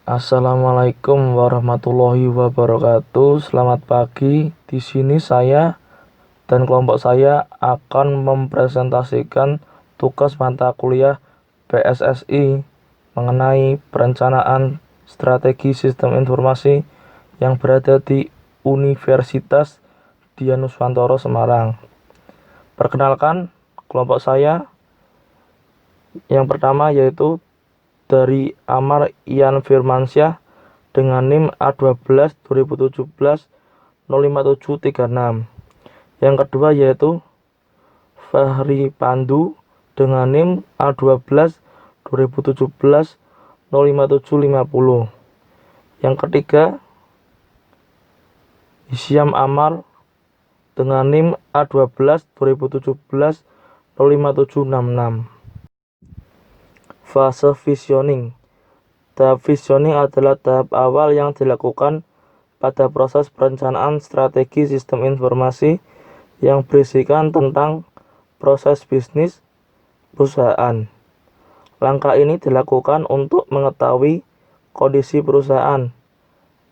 Assalamualaikum warahmatullahi wabarakatuh. Selamat pagi. Di sini saya dan kelompok saya akan mempresentasikan tugas mata kuliah PSSI mengenai perencanaan strategi sistem informasi yang berada di Universitas Dianuswantoro Semarang. Perkenalkan, kelompok saya yang pertama yaitu dari Amar Ian Firmansyah dengan NIM A12 2017 05736. Yang kedua yaitu Fahri Pandu dengan NIM A12 2017 05750. Yang ketiga Hisyam Amar dengan NIM A12 2017 05766. Fase visioning. Tahap visioning adalah tahap awal yang dilakukan pada proses perencanaan strategi sistem informasi yang berisikan tentang proses bisnis perusahaan. Langkah ini dilakukan untuk mengetahui kondisi perusahaan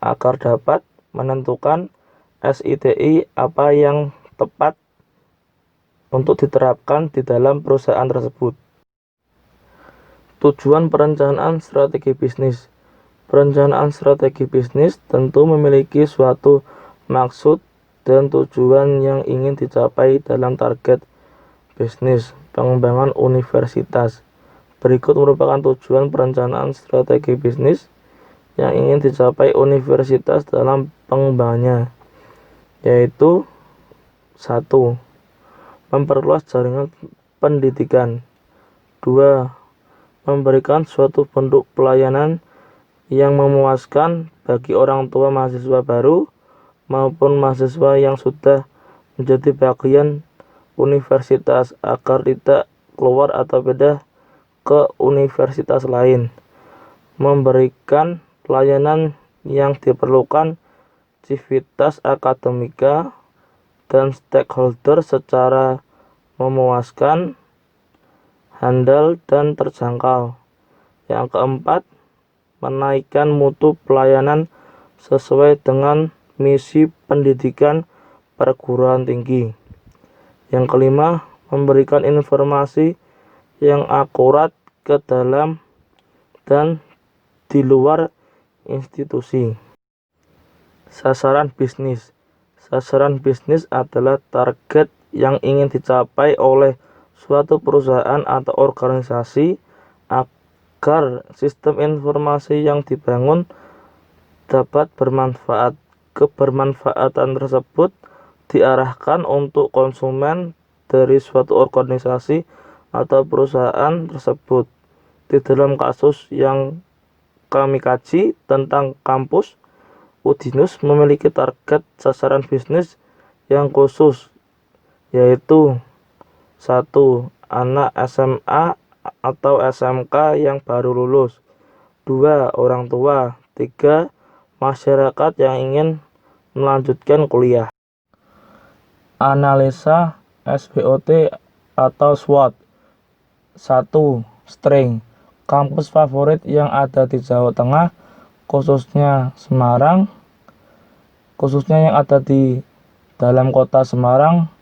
agar dapat menentukan SITI apa yang tepat untuk diterapkan di dalam perusahaan tersebut. Tujuan perencanaan strategi bisnis. Perencanaan strategi bisnis tentu memiliki suatu maksud dan tujuan yang ingin dicapai dalam target bisnis pengembangan universitas. Berikut merupakan tujuan perencanaan strategi bisnis yang ingin dicapai universitas dalam pengembangannya, yaitu 1. Memperluas jaringan pendidikan. 2. Memberikan suatu bentuk pelayanan yang memuaskan bagi orang tua mahasiswa baru maupun mahasiswa yang sudah menjadi bagian universitas agar tidak keluar atau pindah ke universitas lain. Memberikan pelayanan yang diperlukan civitas akademika dan stakeholder secara memuaskan, handal, dan terjangkau. Yang keempat, menaikkan mutu pelayanan sesuai dengan misi pendidikan perguruan tinggi. Yang kelima, memberikan informasi yang akurat ke dalam dan di luar institusi. Sasaran bisnis. Sasaran bisnis adalah target yang ingin dicapai oleh suatu perusahaan atau organisasi agar sistem informasi yang dibangun dapat bermanfaat. Kebermanfaatan tersebut diarahkan untuk konsumen dari suatu organisasi atau perusahaan tersebut. Di dalam kasus yang kami kaji tentang kampus, Udinus memiliki target sasaran bisnis yang khusus, yaitu 1. Anak SMA atau SMK yang baru lulus. 2. Orang tua. 3. Masyarakat yang ingin melanjutkan kuliah. Analisa SWOT atau SWOT. 1. String. Kampus favorit yang ada di Jawa Tengah, khususnya Semarang, khususnya yang ada di dalam kota Semarang,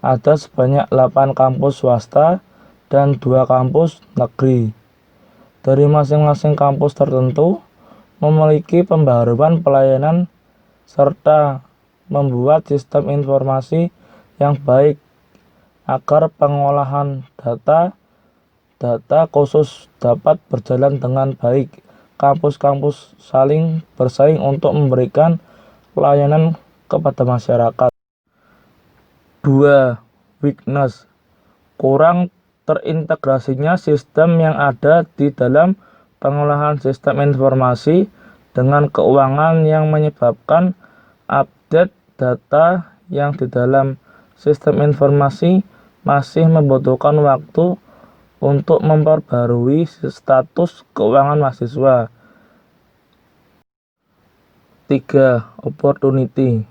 ada sebanyak 8 kampus swasta dan 2 kampus negeri. Dari masing-masing kampus tertentu memiliki pembaharuan pelayanan serta membuat sistem informasi yang baik agar pengolahan data khusus dapat berjalan dengan baik. Kampus-kampus saling bersaing untuk memberikan pelayanan kepada masyarakat. 2. Weakness. Kurang terintegrasinya sistem yang ada di dalam pengolahan sistem informasi dengan keuangan yang menyebabkan update data yang di dalam sistem informasi masih membutuhkan waktu untuk memperbarui status keuangan mahasiswa. 3. Opportunity.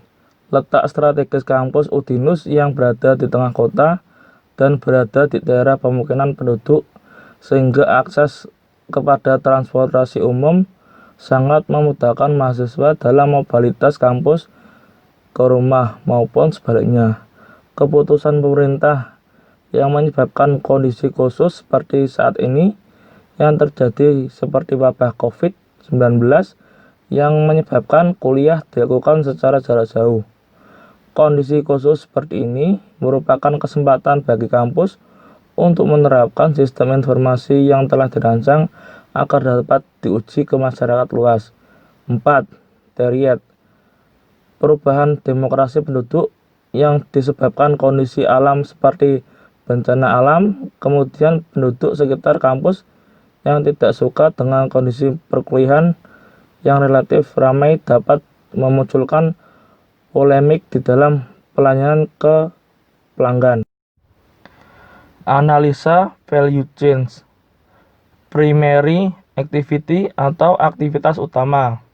Letak strategis kampus Udinus yang berada di tengah kota dan berada di daerah pemukiman penduduk, sehingga akses kepada transportasi umum sangat memudahkan mahasiswa dalam mobilitas kampus ke rumah maupun sebaliknya. Keputusan pemerintah yang menyebabkan kondisi khusus seperti saat ini yang terjadi seperti wabah COVID-19 yang menyebabkan kuliah dilakukan secara jarak jauh. Kondisi khusus seperti ini merupakan kesempatan bagi kampus untuk menerapkan sistem informasi yang telah dirancang agar dapat diuji ke masyarakat luas. 4. Teriet. Perubahan demokrasi penduduk yang disebabkan kondisi alam seperti bencana alam, kemudian penduduk sekitar kampus yang tidak suka dengan kondisi perkuliahan yang relatif ramai dapat memunculkan polemik di dalam pelayanan ke pelanggan. Analisa value chain. Primary activity atau aktivitas utama.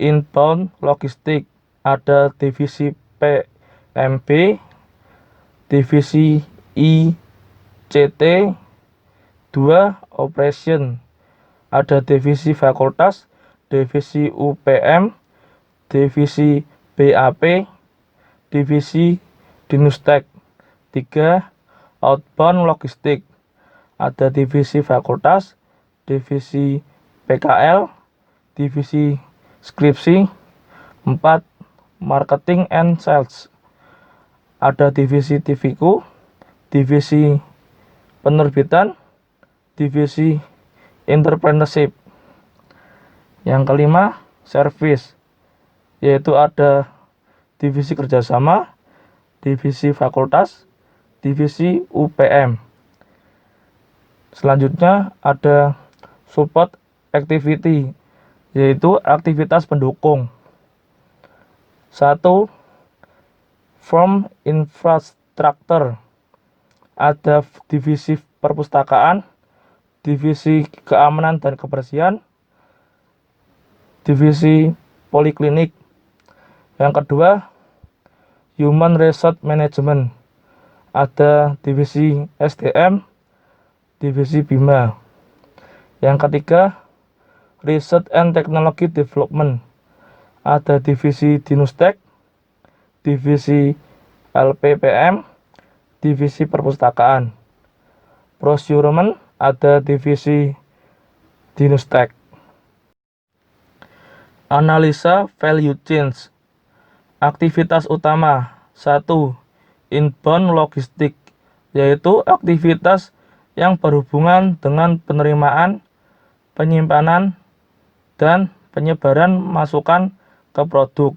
Inbound logistik, ada divisi PMB, divisi ICT. 2. Operation, ada divisi fakultas, divisi UPM, divisi BAP, divisi Dinustek. 3. Outbound logistik, ada divisi fakultas, divisi PKL, divisi skripsi. 4. Marketing and sales, ada divisi TVQ, divisi penerbitan, divisi entrepreneurship. Yang kelima, service, yaitu ada divisi kerjasama, divisi fakultas, divisi UPM. Selanjutnya ada support activity, yaitu aktivitas pendukung. 1. Form infrastructure, ada divisi perpustakaan, divisi keamanan dan kebersihan, divisi poliklinik. Yang kedua, human resource management, ada divisi SDM, divisi BIMA. Yang ketiga, research and technology development, ada divisi Dinustek, divisi LPPM, divisi perpustakaan. Procurement, ada divisi Dinustek. Analisa value chain. Aktivitas utama. 1. Inbound logistik, yaitu aktivitas yang berhubungan dengan penerimaan, penyimpanan, dan penyebaran masukan ke produk.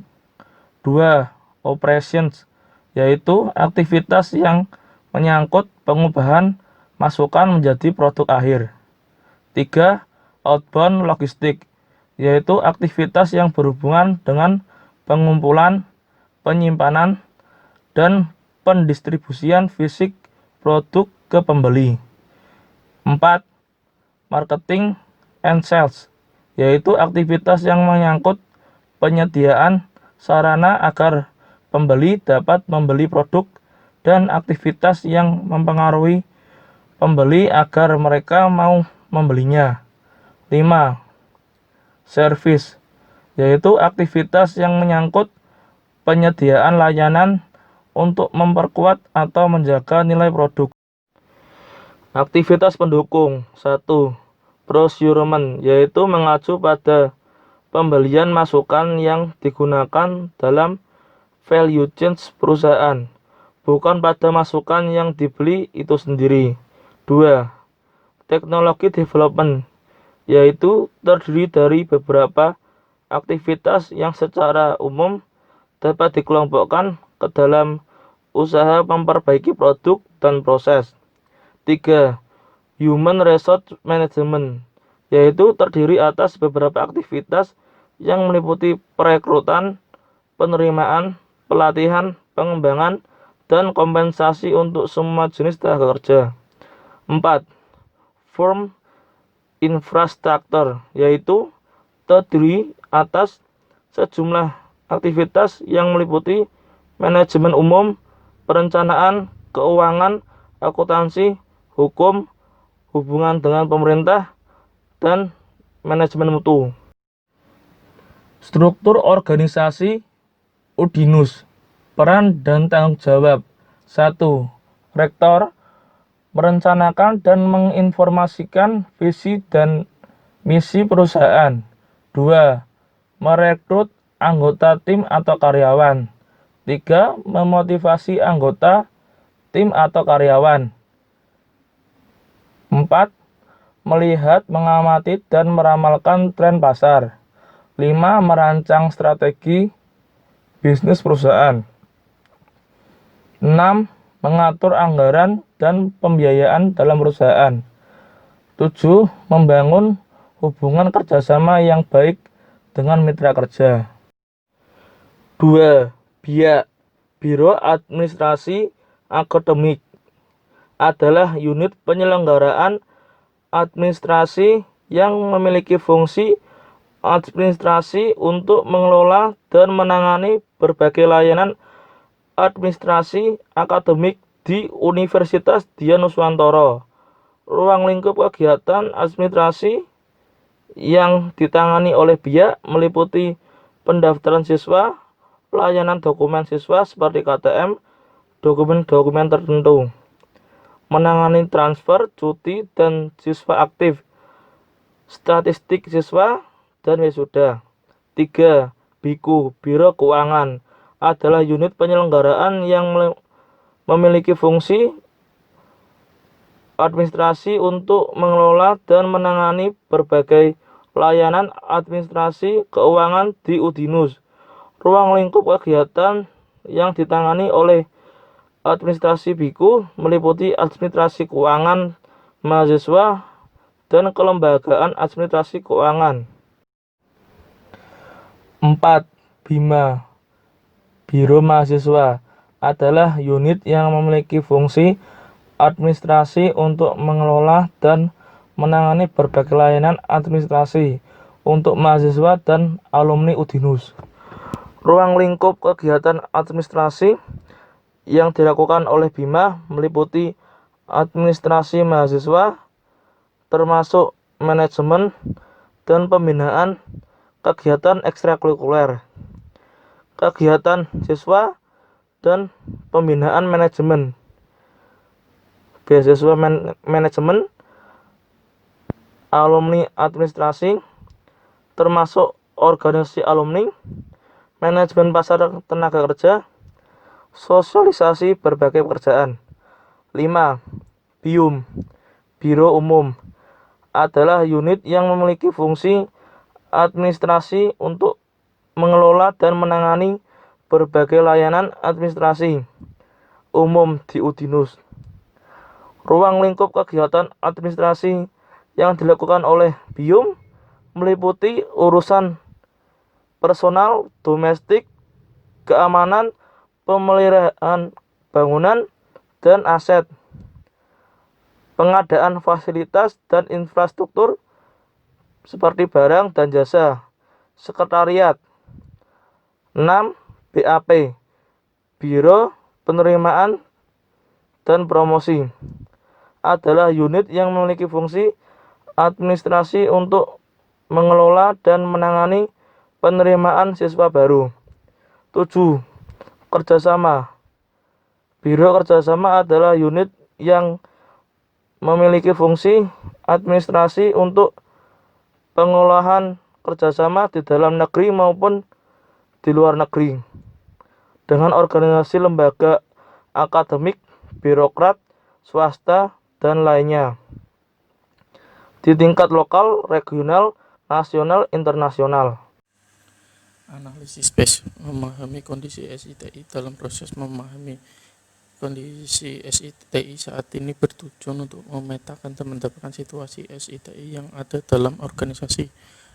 2. Operations, yaitu aktivitas yang menyangkut pengubahan masukan menjadi produk akhir. 3. Outbound logistik, yaitu aktivitas yang berhubungan dengan pengumpulan, penyimpanan, dan pendistribusian fisik produk ke pembeli. 4. Marketing and sales, yaitu aktivitas yang menyangkut penyediaan sarana agar pembeli dapat membeli produk dan aktivitas yang mempengaruhi pembeli agar mereka mau membelinya. 5. Service, yaitu aktivitas yang menyangkut penyediaan layanan untuk memperkuat atau menjaga nilai produk. Aktivitas pendukung. 1. Procurement, yaitu mengacu pada pembelian masukan yang digunakan dalam value chain perusahaan, bukan pada masukan yang dibeli itu sendiri. 2. Teknologi development, yaitu terdiri dari beberapa aktivitas yang secara umum dapat dikelompokkan ke dalam usaha memperbaiki produk dan proses. 3. Human resource management, yaitu terdiri atas beberapa aktivitas yang meliputi perekrutan, penerimaan, pelatihan, pengembangan, dan kompensasi untuk semua jenis tenaga kerja. 4. Firm infrastructure, yaitu terdiri atas sejumlah aktivitas yang meliputi manajemen umum, perencanaan, keuangan, akuntansi, hukum, hubungan dengan pemerintah, dan manajemen mutu. Struktur organisasi Udinus. Peran dan tanggung jawab. 1. Rektor merencanakan dan menginformasikan visi dan misi perusahaan. 2. Merekrut anggota tim atau karyawan. 3. Memotivasi anggota tim atau karyawan. 4. Melihat, mengamati, dan meramalkan tren pasar. 5. Merancang strategi bisnis perusahaan. 6. Mengatur anggaran dan pembiayaan dalam perusahaan. 7. Membangun hubungan kerjasama yang baik dengan mitra kerja. 2. BIA, Biro Administrasi Akademik, adalah unit penyelenggaraan administrasi yang memiliki fungsi administrasi untuk mengelola dan menangani berbagai layanan administrasi akademik di Universitas Dian-Nuswantara. Ruang lingkup kegiatan administrasi yang ditangani oleh BIA meliputi pendaftaran siswa, pelayanan dokumen siswa seperti KTM, dokumen-dokumen tertentu, menangani transfer, cuti, dan siswa aktif, statistik siswa, dan wisuda. 3. BIKU, Biro Keuangan, adalah unit penyelenggaraan yang memiliki fungsi administrasi untuk mengelola dan menangani berbagai layanan administrasi keuangan di Udinus. Ruang lingkup kegiatan yang ditangani oleh administrasi BIKU meliputi administrasi keuangan mahasiswa dan kelembagaan administrasi keuangan. 4. BIMA, Biro Mahasiswa, adalah unit yang memiliki fungsi administrasi untuk mengelola dan menangani berbagai layanan administrasi untuk mahasiswa dan alumni Udinus. Ruang lingkup kegiatan administrasi yang dilakukan oleh BIMA meliputi administrasi mahasiswa, termasuk manajemen dan pembinaan kegiatan ekstrakurikuler, kegiatan siswa, dan pembinaan manajemen, beasiswa manajemen, alumni administrasi, termasuk organisasi alumni, manajemen pasar tenaga kerja, sosialisasi berbagai pekerjaan. 5. BIUM, Biro Umum, adalah unit yang memiliki fungsi administrasi untuk mengelola dan menangani berbagai layanan administrasi umum di Udinus. Ruang lingkup kegiatan administrasi yang dilakukan oleh BIUM meliputi urusan personal, domestik, keamanan, pemeliharaan bangunan dan aset, pengadaan fasilitas dan infrastruktur seperti barang dan jasa, sekretariat. 6. BAP, Biro Penerimaan dan Promosi, adalah unit yang memiliki fungsi administrasi untuk mengelola dan menangani penerimaan siswa baru. 7. Kerjasama, Biro Kerjasama adalah unit yang memiliki fungsi administrasi untuk pengolahan kerjasama di dalam negeri maupun di luar negeri dengan organisasi lembaga akademik, birokrat, swasta, dan lainnya di tingkat lokal, regional, nasional, internasional. Analisis PES, memahami kondisi SITI. Dalam proses memahami kondisi SITI saat ini bertujuan untuk memetakan dan mendapatkan situasi SITI yang ada dalam organisasi.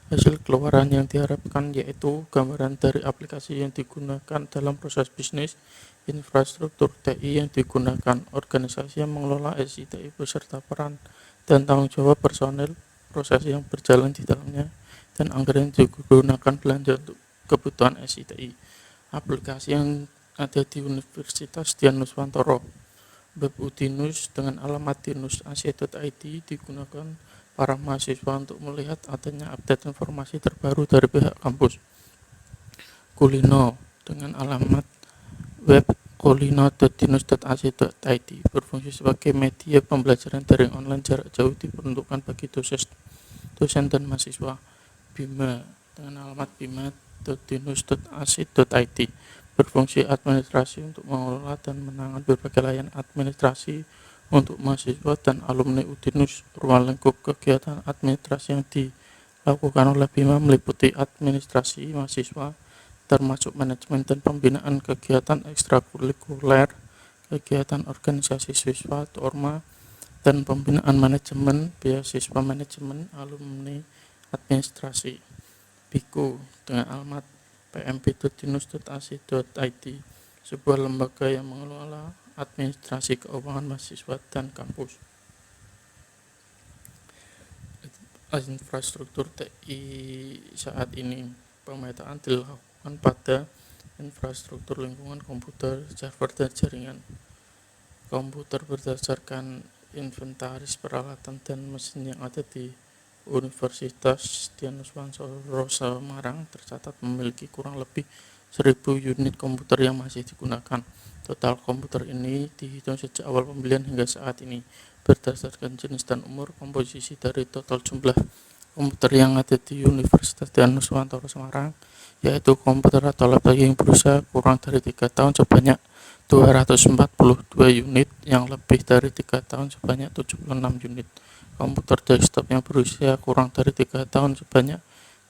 Hasil keluaran yang diharapkan yaitu gambaran dari aplikasi yang digunakan dalam proses bisnis, infrastruktur TI yang digunakan, organisasi yang mengelola SITI beserta peran dan tanggung jawab personel, proses yang berjalan di dalamnya, dan anggaran yang digunakan belanja untuk kebutuhan SITI. Aplikasi yang ada di Universitas Dian-Nuswantara. Web Udinus dengan alamat dinusac.id digunakan para mahasiswa untuk melihat adanya update informasi terbaru dari pihak kampus. Kulino dengan alamat web kulino.dinus.ac.id berfungsi sebagai media pembelajaran daring online jarak jauh diperuntukkan bagi dosen dan mahasiswa. Bima dengan alamat bima.dinus.ac.id berfungsi administrasi untuk mengelola dan menangani berbagai layanan administrasi untuk mahasiswa dan alumni Udinus. Ruang lingkup kegiatan administrasi yang dilakukan oleh Bima meliputi administrasi mahasiswa, termasuk manajemen dan pembinaan kegiatan ekstrakurikuler, kegiatan organisasi siswa atau orma, dan pembinaan manajemen, beasiswa manajemen, alumni, administrasi. Biku dengan alamat pmp.dinus.ac.id sebuah lembaga yang mengelola administrasi keuangan mahasiswa dan kampus. Infrastruktur TI saat ini, pemetaan dilakukan pada infrastruktur lingkungan komputer, server, dan jaringan komputer berdasarkan inventaris peralatan dan mesin yang ada di Universitas Dianuswantoro Semarang. Tercatat memiliki kurang lebih 1000 unit komputer yang masih digunakan. Total komputer ini dihitung sejak awal pembelian hingga saat ini berdasarkan jenis dan umur. Komposisi dari total jumlah komputer yang ada di Universitas Dianuswantoro Semarang, yaitu komputer atau laptop yang berusia kurang dari 3 tahun sebanyak 242 unit, yang lebih dari 3 tahun sebanyak 76 unit, komputer desktop yang berusia kurang dari 3 tahun sebanyak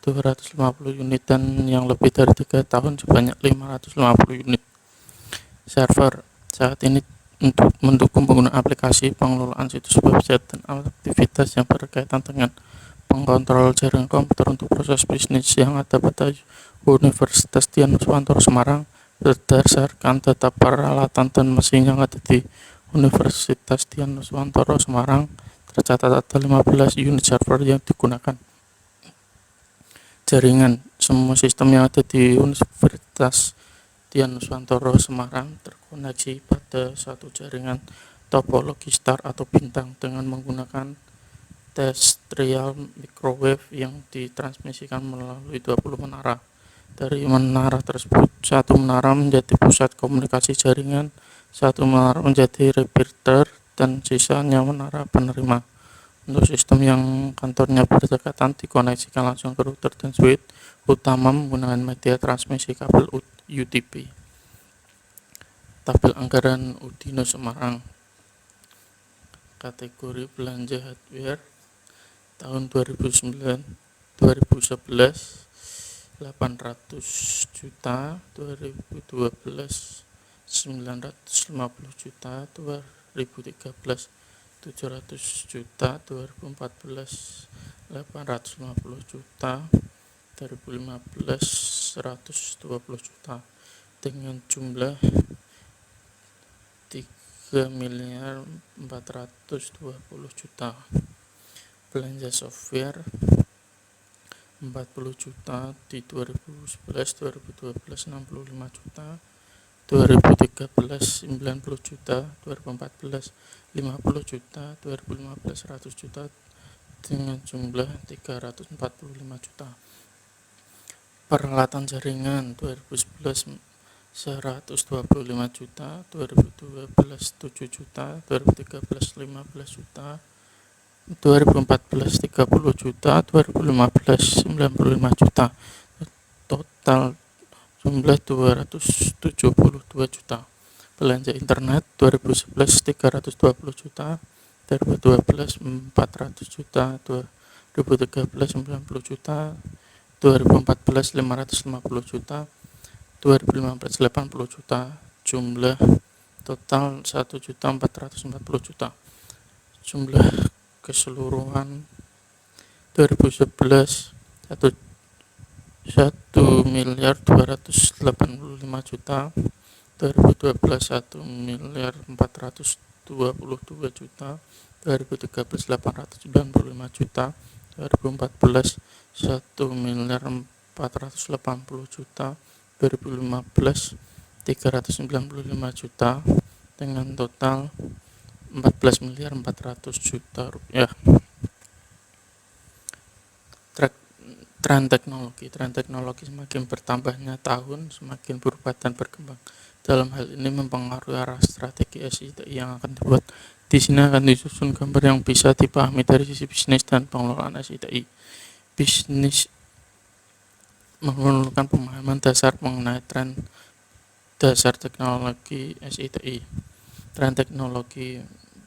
250 unit, dan yang lebih dari 3 tahun sebanyak 550 unit. Server saat ini untuk mendukung penggunaan aplikasi, pengelolaan situs website, dan aktivitas yang berkaitan dengan pengkontrol jaringan komputer untuk proses bisnis yang ada pada Universitas Dianuswantoro Semarang berdasarkan data peralatan dan mesin yang ada di Universitas Dianuswantoro Semarang. Tercatat ada 15 unit server yang digunakan. Jaringan, semua sistem yang ada di Universitas Dianuswantoro Semarang terkoneksi pada satu jaringan topologi star atau bintang dengan menggunakan terrestrial microwave yang ditransmisikan melalui 20 menara. Dari menara tersebut, satu menara menjadi pusat komunikasi jaringan, satu menara menjadi repeater, dan sisanya menara penerima. Untuk sistem yang kantornya berdekatan dikoneksikan langsung ke router dan switch utama menggunakan media transmisi kabel UTP. Tabel anggaran Udinus Semarang. Kategori belanja hardware tahun 2009-2011 800 juta, 2012 950 juta, 2013 700 juta, 2014 850 juta, 2015 120 juta, dengan jumlah 3.420 juta. Belanja software 40 juta di 2011, 2012 65 juta, 2013 90 juta, 2014 50 juta, 2015 100 juta, dengan jumlah 345 juta. Peralatan jaringan 2011 125 juta, 2012 7 juta, 2013 15 juta, 2014 30 juta, 2015 95 juta. Total jumlah 272 juta. Belanja internet 2011 320 juta, 2012 400 juta, 2013 90 juta, 2014 550 juta, 2015 80 juta. Jumlah total 1.440 juta. Jumlah keseluruhan 2011 1.285 juta, 2012 1.422 juta, 2013 895 juta, 2014 1.480 juta, 2015 395 juta, dengan total 14.400.000.000 rupiah. Tren teknologi semakin bertambahnya tahun, semakin berubah dan berkembang. Dalam hal ini mempengaruhi arah strategi SITI yang akan dibuat. Di sini akan disusun gambar yang bisa dipahami dari sisi bisnis dan pengelolaan SITI. Bisnis memerlukan pemahaman dasar mengenai tren dasar teknologi SITI. Tren teknologi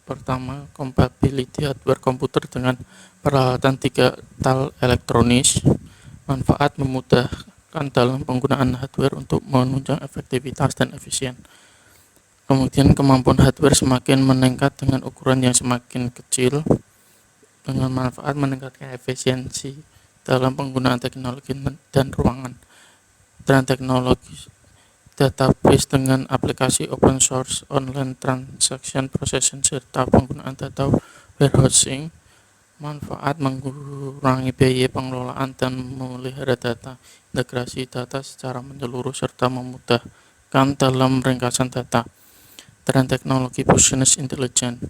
pertama, compatibility hardware komputer dengan peralatan digital elektronis. Manfaat memudahkan dalam penggunaan hardware untuk menunjang efektivitas dan efisien. Kemudian kemampuan hardware semakin meningkat dengan ukuran yang semakin kecil, dengan manfaat meningkatkan efisiensi dalam penggunaan teknologi dan ruangan. Tren teknologi database dengan aplikasi open source, online transaction processing, serta penggunaan data warehousing. Manfaat mengurangi biaya pengelolaan dan memelihara data, integrasi data secara menyeluruh, serta memudahkan dalam ringkasan data. Tren teknologi business intelligence,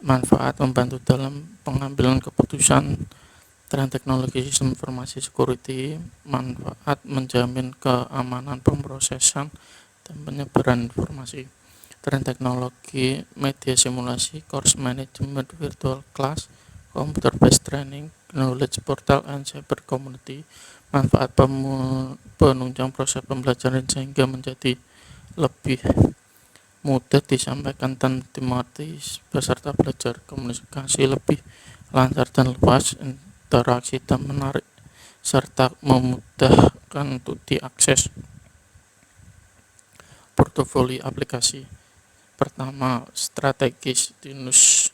manfaat membantu dalam pengambilan keputusan. Tren teknologi sistem informasi security, manfaat menjamin keamanan pemrosesan dan penyebaran informasi. Tren teknologi media simulasi, course management, virtual class, computer based training, knowledge portal, and cyber community. Manfaat penunjang proses pembelajaran sehingga menjadi lebih mudah disampaikan dan dimengerti peserta belajar. Komunikasi lebih lancar dan luas, interaksi dan menarik, serta memudahkan untuk diakses. Portofolio aplikasi pertama, strategis. Dinus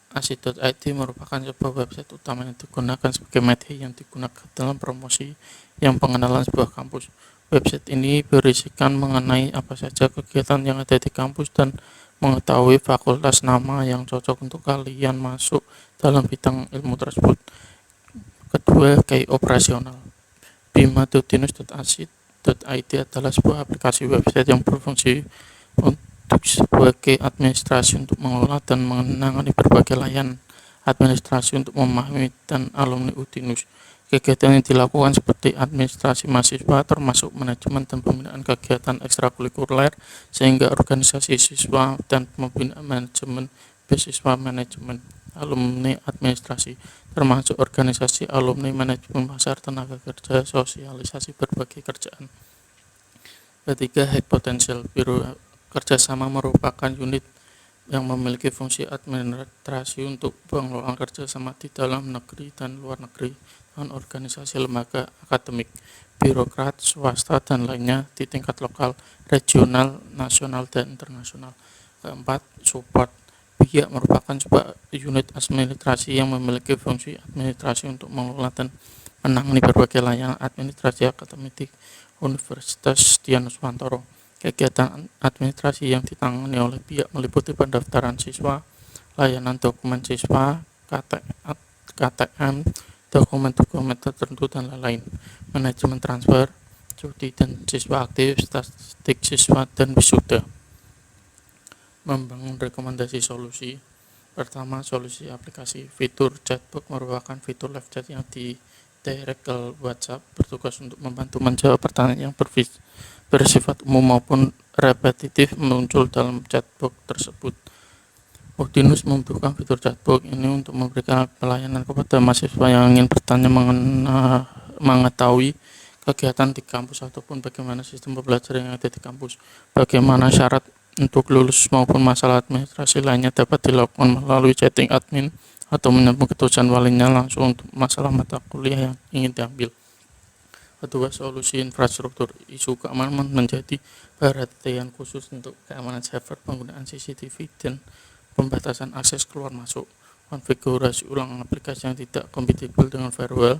Asi.id merupakan sebuah website utama yang digunakan sebagai media yang digunakan dalam promosi yang pengenalan sebuah kampus. Website ini berisikan mengenai apa saja kegiatan yang ada di kampus dan mengetahui fakultas nama yang cocok untuk kalian masuk dalam bidang ilmu tersebut. Kedua, kayak operasional. Bima.dinus.asi.id adalah sebuah aplikasi website yang berfungsi untuk sebagai administrasi untuk mengelola dan menangani berbagai layanan administrasi untuk memahami dan alumni Udinus. Kegiatan yang dilakukan seperti administrasi mahasiswa, termasuk manajemen dan pembinaan kegiatan ekstrakurikuler, sehingga organisasi siswa dan pembinaan manajemen beasiswa manajemen, alumni administrasi, termasuk organisasi alumni manajemen pasar tenaga kerja, sosialisasi berbagai kerjaan. Ketiga, high potential. Biro kerjasama merupakan unit yang memiliki fungsi administrasi untuk pengelolaan kerjasama di dalam negeri dan luar negeri dengan organisasi lembaga akademik, birokrat, swasta, dan lainnya di tingkat lokal, regional, nasional, dan internasional. Keempat, support. BIA merupakan sebuah unit administrasi yang memiliki fungsi administrasi untuk mengelola dan menangani berbagai layanan administrasi akademik Universitas Dianuswantoro. Kegiatan administrasi yang ditangani oleh BIA meliputi pendaftaran siswa, layanan dokumen siswa, KTM, dokumen-dokumen tertentu, dan lain-lain, manajemen transfer, cuti dan siswa aktif, statistik siswa, dan wisuda. Membangun rekomendasi solusi. Pertama, solusi aplikasi. Fitur chatbot merupakan fitur live chat yang direct ke WhatsApp, bertugas untuk membantu menjawab pertanyaan yang bersifat umum maupun repetitif muncul dalam chatbot tersebut. Udinus membutuhkan fitur chatbot ini untuk memberikan pelayanan kepada mahasiswa yang ingin bertanya mengetahui kegiatan di kampus ataupun bagaimana sistem pembelajaran yang ada di kampus, bagaimana syarat untuk lulus maupun masalah administrasi lainnya dapat dilakukan melalui chatting admin atau menyambung keputusan walinya langsung untuk masalah mata kuliah yang ingin diambil. Kedua, solusi infrastruktur. Isu keamanan menjadi perhatian khusus untuk keamanan server, penggunaan CCTV, dan pembatasan akses keluar masuk. Konfigurasi ulang aplikasi yang tidak kompatibel dengan firewall,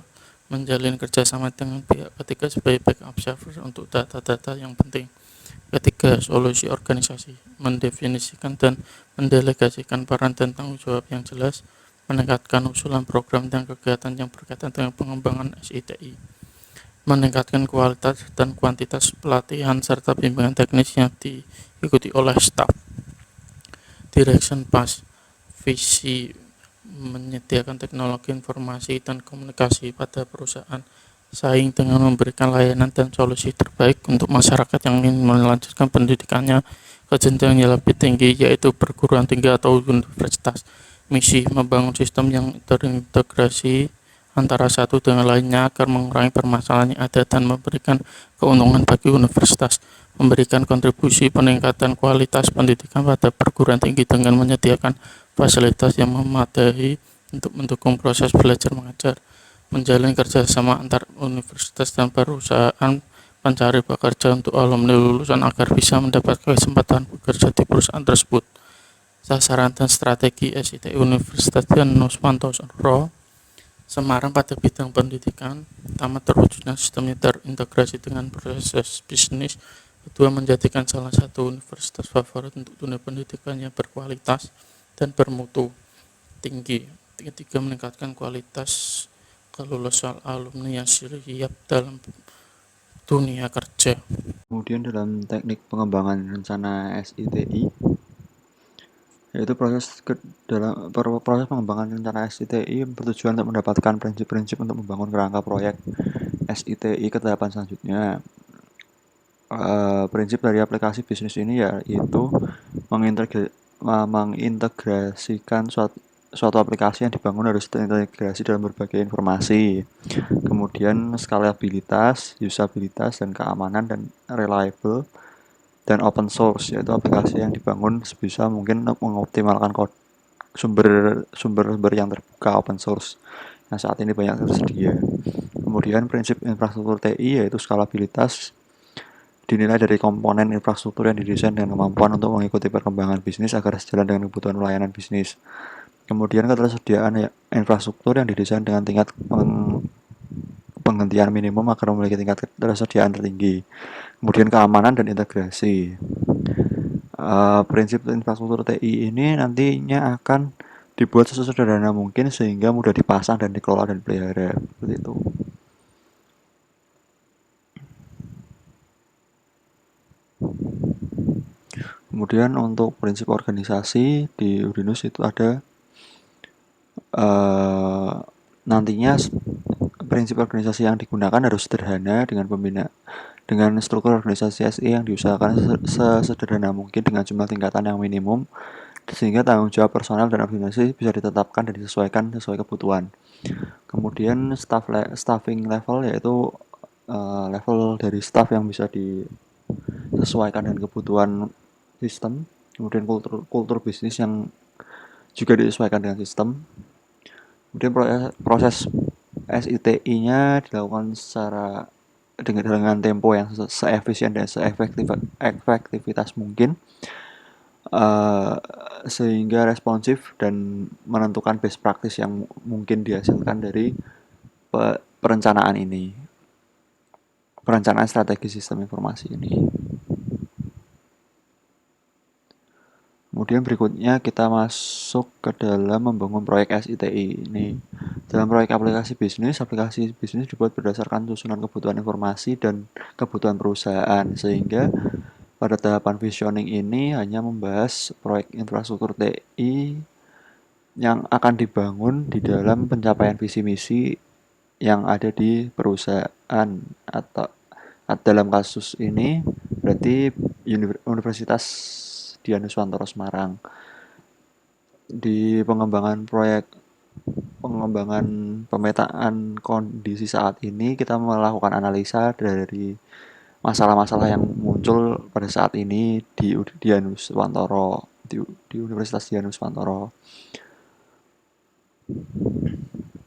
menjalin kerjasama dengan pihak ketiga sebagai backup server untuk data-data yang penting. Ketiga, solusi organisasi. Mendefinisikan dan mendelegasikan peran dan tanggung jawab yang jelas, meningkatkan usulan program dan kegiatan yang berkaitan dengan pengembangan SITI, meningkatkan kualitas dan kuantitas pelatihan serta bimbingan teknis yang diikuti oleh staf. Direction Pass. Visi menyediakan teknologi informasi dan komunikasi pada perusahaan saing dengan memberikan layanan dan solusi terbaik untuk masyarakat yang ingin melanjutkan pendidikannya ke jenjang yang lebih tinggi, yaitu perguruan tinggi atau universitas. Misi membangun sistem yang terintegrasi antara satu dengan lainnya agar mengurangi permasalahan yang ada dan memberikan keuntungan bagi universitas, memberikan kontribusi peningkatan kualitas pendidikan pada perguruan tinggi dengan menyediakan fasilitas yang memadai untuk mendukung proses belajar mengajar, menjalin kerjasama antar universitas dan perusahaan pencari pekerja untuk alumni lulusan agar bisa mendapat kesempatan bekerja di perusahaan tersebut. Sasaran dan strategi SIT Universitas Dian Nuswantoro Semarang pada bidang pendidikan. Pertama, terwujudnya sistem terintegrasi dengan proses bisnis. Kedua, menjadikan salah satu universitas favorit untuk dunia pendidikan yang berkualitas dan bermutu tinggi. Ketiga, meningkatkan kualitas kelulusan alumni yang siap dalam dunia kerja. Kemudian dalam teknik pengembangan rencana SITI, yaitu proses pengembangan rencana SITI bertujuan untuk mendapatkan prinsip-prinsip untuk membangun kerangka proyek SITI ke tahapan selanjutnya. Prinsip dari aplikasi bisnis ini yaitu mengintegrasikan suatu aplikasi yang dibangun harus terintegrasi dalam berbagai informasi. Kemudian skalabilitas, usabilitas, dan keamanan, dan reliable, dan open source, yaitu aplikasi yang dibangun sebisa mungkin untuk mengoptimalkan sumber yang terbuka open source yang saat ini banyak tersedia. Kemudian prinsip infrastruktur TI yaitu skalabilitas, dinilai dari komponen infrastruktur yang didesain dengan kemampuan untuk mengikuti perkembangan bisnis agar sejalan dengan kebutuhan layanan bisnis. Kemudian ketersediaan infrastruktur yang didesain dengan tingkat penghentian minimum agar memiliki tingkat ketersediaan tertinggi. Kemudian keamanan dan integrasi. Prinsip infrastruktur TI ini nantinya akan dibuat sesederhana mungkin sehingga mudah dipasang dan dikelola dan dipelihara, seperti itu. Kemudian untuk prinsip organisasi di Udinus itu ada nantinya prinsip organisasi yang digunakan harus sederhana dengan struktur organisasi SI yang diusahakan sesederhana mungkin dengan jumlah tingkatan yang minimum sehingga tanggung jawab personal dan organisasi bisa ditetapkan dan disesuaikan sesuai kebutuhan. Kemudian staffing level yaitu level dari staff yang bisa disesuaikan dengan kebutuhan sistem. Kemudian kultur bisnis yang juga disesuaikan dengan sistem. Kemudian proses SITI-nya dilakukan dengan tempo yang seefisien dan seefektivitas mungkin, sehingga responsif dan menentukan best practice yang mungkin dihasilkan dari perencanaan strategi sistem informasi ini. Kemudian berikutnya kita masuk ke dalam membangun proyek SITI ini. Dalam proyek aplikasi bisnis dibuat berdasarkan susunan kebutuhan informasi dan kebutuhan perusahaan, sehingga pada tahapan visioning ini hanya membahas proyek infrastruktur TI yang akan dibangun di dalam pencapaian visi misi yang ada di perusahaan, atau dalam kasus ini berarti Universitas Dian Nuswantoro Semarang. Di pengembangan pemetaan kondisi saat ini kita melakukan analisa dari masalah-masalah yang muncul pada saat ini di Universitas Dian Nuswantoro.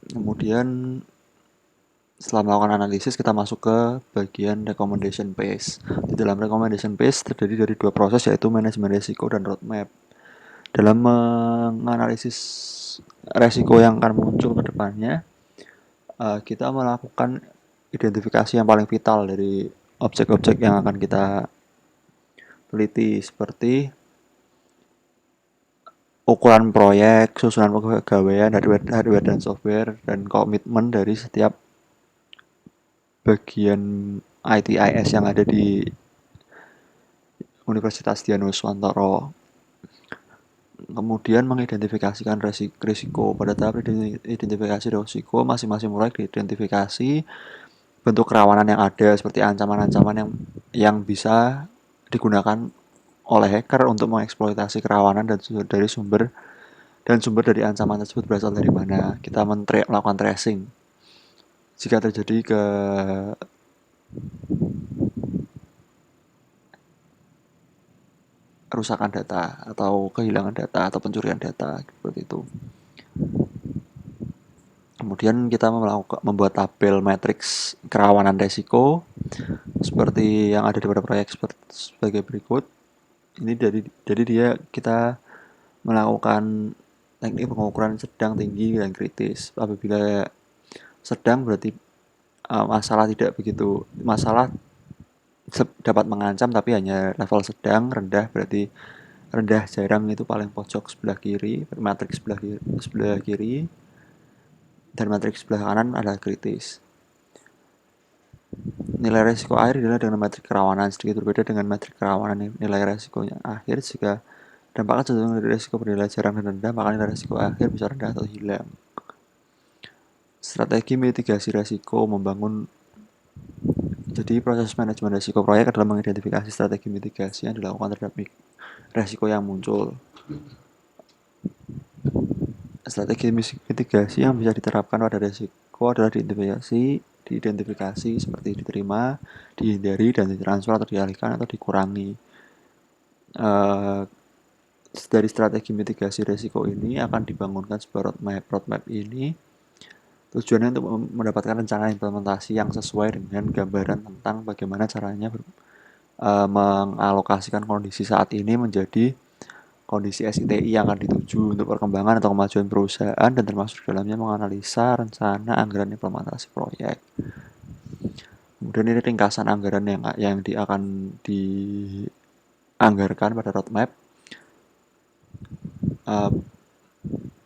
Kemudian setelah melakukan analisis kita masuk ke bagian recommendation phase. Di dalam recommendation phase terdiri dari dua proses yaitu manajemen risiko dan roadmap. Dalam menganalisis resiko yang akan muncul ke depannya, kita melakukan identifikasi yang paling vital dari objek-objek yang akan kita teliti, seperti ukuran proyek, susunan pegawaian, hardware dan software, dan komitmen dari setiap bagian ITIS yang ada di Universitas Dian Nuswantoro. Kemudian mengidentifikasikan risiko. Pada tahap identifikasi risiko, masing-masing proyek diidentifikasi bentuk kerawanan yang ada, seperti ancaman-ancaman yang bisa digunakan oleh hacker untuk mengeksploitasi kerawanan dan sumber dari ancaman tersebut berasal dari mana. Kita melakukan tracing. Jika terjadi kerusakan data atau kehilangan data atau pencurian data seperti itu. Kemudian kita membuat tabel matriks kerawanan resiko seperti yang ada di pada proyek sebagai berikut. Ini jadi kita melakukan teknik pengukuran sedang, tinggi, dan kritis. Apabila sedang berarti masalah dapat mengancam tapi hanya level sedang. Rendah berarti rendah, jarang, itu paling pojok sebelah kiri, matriks sebelah kiri, dan matriks sebelah kanan adalah kritis. Nilai resiko akhir adalah dengan metrik kerawanan, sedikit berbeda dengan metrik kerawanan nilai resikonya akhir. Jika dampaknya cenderung dari resiko bernilai jarang dan rendah, maka nilai resiko akhir bisa rendah atau hilang. Strategi mitigasi resiko membangun. Jadi proses manajemen resiko proyek adalah mengidentifikasi strategi mitigasi yang dilakukan terhadap resiko yang muncul. Strategi mitigasi yang bisa diterapkan pada resiko adalah diidentifikasi seperti diterima, dihindari, dan ditransfer atau dialihkan atau dikurangi. Dari strategi mitigasi resiko ini akan dibangunkan sebuah roadmap ini tujuannya untuk mendapatkan rencana implementasi yang sesuai dengan gambaran tentang bagaimana caranya mengalokasikan kondisi saat ini menjadi kondisi SITI yang akan dituju untuk perkembangan atau kemajuan perusahaan, dan termasuk dalamnya menganalisa rencana anggaran implementasi proyek. Kemudian ini ringkasan anggaran yang akan dianggarkan pada roadmap.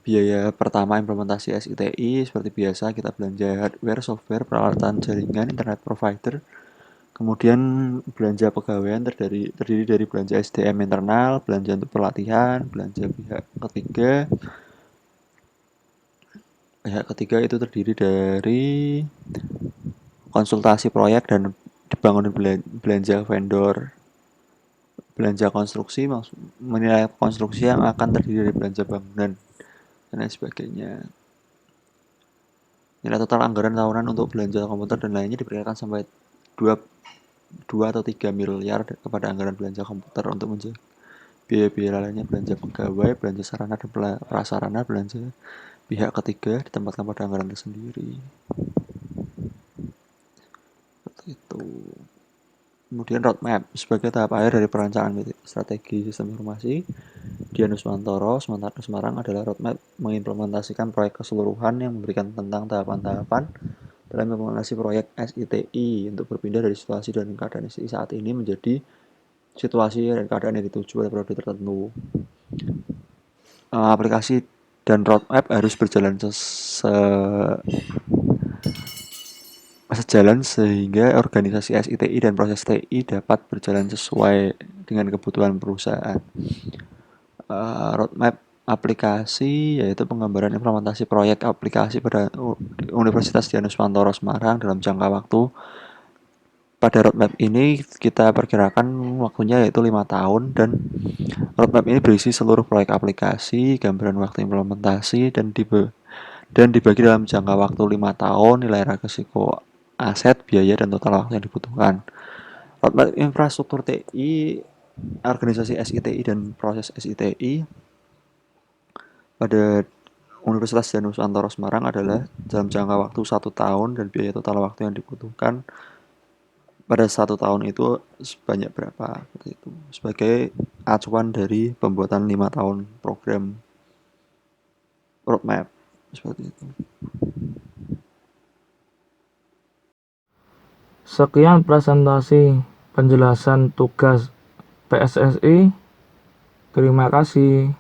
Biaya pertama implementasi SITI seperti biasa kita belanja hardware, software, peralatan jaringan, internet provider. Kemudian belanja pegawaian terdiri dari belanja SDM internal, belanja untuk pelatihan, belanja pihak ketiga. Pihak ketiga itu terdiri dari konsultasi proyek dan dibangun belanja vendor. Belanja konstruksi menilai konstruksi yang akan terdiri dari belanja bangunan dan lain sebagainya. Nilai total anggaran tahunan untuk belanja komputer dan lainnya diperkirakan sampai 2 atau 3 miliar kepada anggaran belanja komputer untuk menjaga biaya-biaya lainnya, belanja pegawai, belanja sarana dan prasarana, belanja pihak ketiga ditempatkan pada anggaran tersendiri. Seperti itu. Kemudian roadmap sebagai tahap akhir dari perencanaan strategi sistem informasi di Anuswantoro Semarang adalah roadmap mengimplementasikan proyek keseluruhan yang memberikan tentang tahapan-tahapan dalam implementasi proyek SITI untuk berpindah dari situasi dan keadaan SITI saat ini menjadi situasi dan keadaan yang dituju pada periode tertentu. Aplikasi dan roadmap harus berjalan sejalan sehingga organisasi SITI dan proses TI dapat berjalan sesuai dengan kebutuhan perusahaan. Roadmap aplikasi yaitu penggambaran implementasi proyek aplikasi pada Universitas Dianus Pantoro Semarang dalam jangka waktu. Pada roadmap ini kita perkirakan waktunya yaitu 5 tahun, dan roadmap ini berisi seluruh proyek aplikasi, gambaran waktu implementasi, dan dibagi dalam jangka waktu 5 tahun, nilai resiko aset, biaya, dan total waktu yang dibutuhkan. Roadmap infrastruktur TI, organisasi SITI dan proses SITI pada Universitas Dianus Pantoro Semarang adalah dalam jangka waktu 1 tahun, dan biaya total waktu yang dibutuhkan pada 1 tahun itu sebanyak berapa, seperti itu, sebagai acuan dari pembuatan 5 tahun program roadmap, seperti itu. Sekian presentasi penjelasan tugas PSSI. Terima kasih.